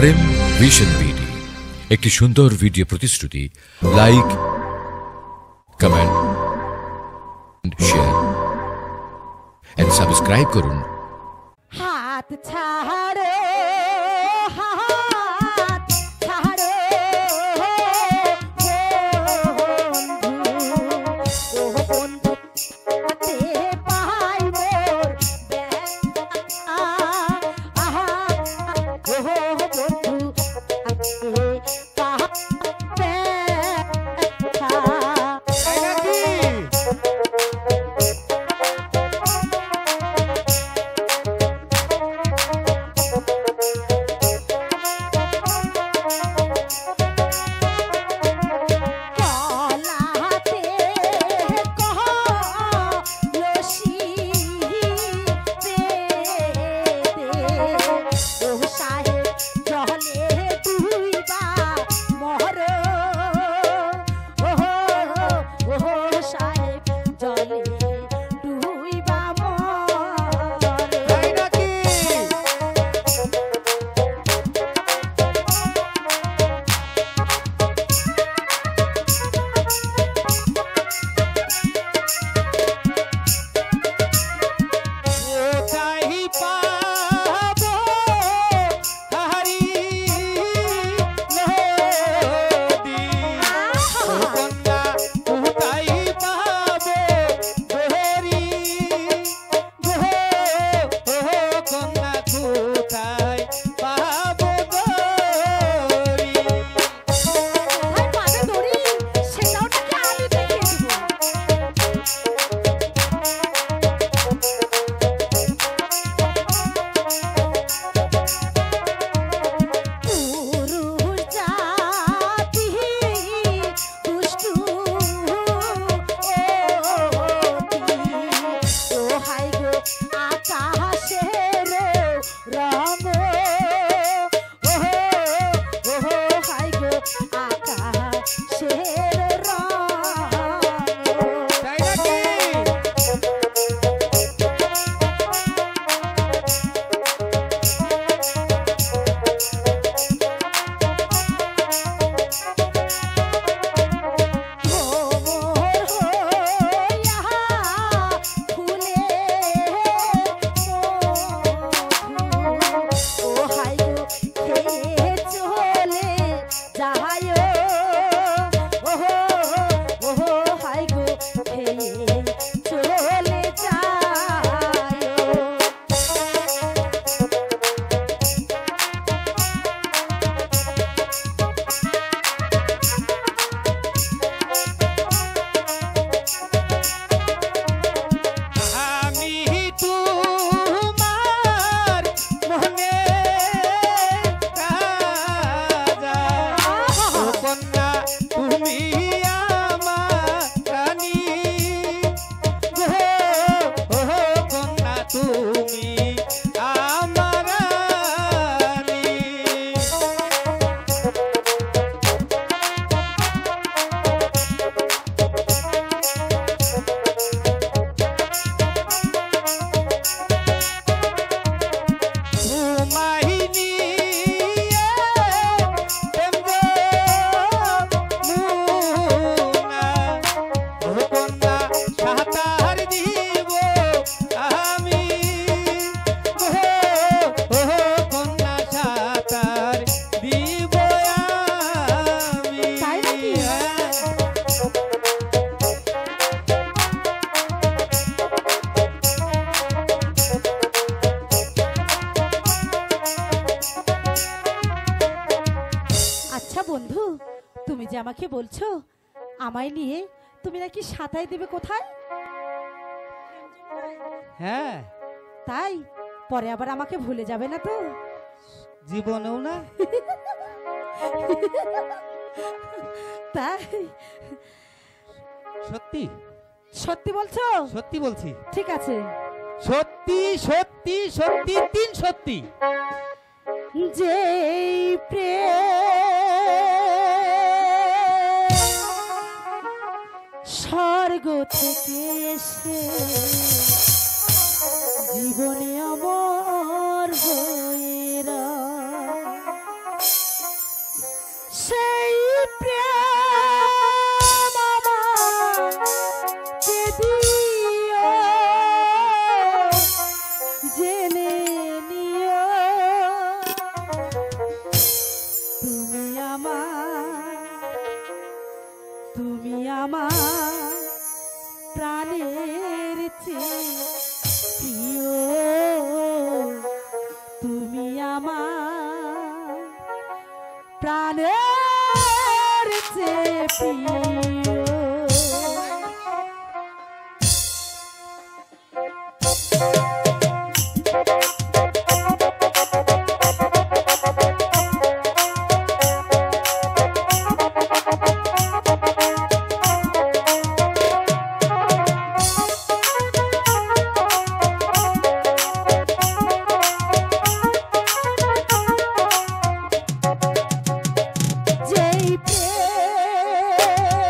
RM vision BD একটি সুন্দর video প্রতিশ্রুতি। Like, comment, share and subscribe করুন। হাত ছাড়ো, হাত ছাড়ো বন্ধু, ও বন্ধু হাতে পাই মোর ব্যথা, আহা ও বন্ধু হাতে পাই ব্যথা। বন্ধু, তুমি যে আমাকে বলছো আমায় নিয়ে তুমি নাকি সাঁতার দেবে কোথায়? হ্যাঁ, তাই পরে আবার আমাকে ভুলে যাবে না তো? জীবনেও না। তাই সত্যি সত্যি বলছো? সত্যি বলছি। ঠিক আছে, সত্যি সত্যি সত্যি তিন সত্যি। যে প্রেম স্বর্গ থেকে এসে জীবনে আমার হয়ে দিও জেনে নিও তুমি আমার প্রাণের চেয়ে প্রিয় তুমি আমার প্রাণের চেয়ে প্রিয় যেই প্রেম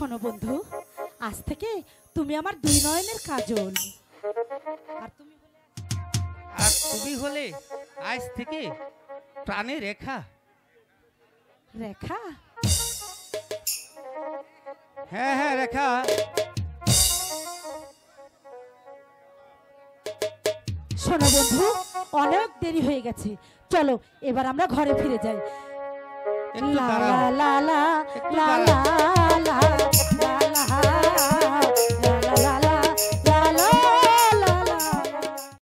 শোনো বন্ধু, আজ থেকে তুমি আমার দুই নয়নের কাজল। আর তুমি আর তুমি হলে আজ থেকে প্রাণে রেখা। রেখা? হ্যাঁ হ্যাঁ রেখা। শোনো বন্ধু, অনেক দেরি হয়ে গেছে, চলো এবার আমরা ঘরে ফিরে যাই। একটু লা দাঁড়াও, লা লা একটু লা দাঁড়াও। লা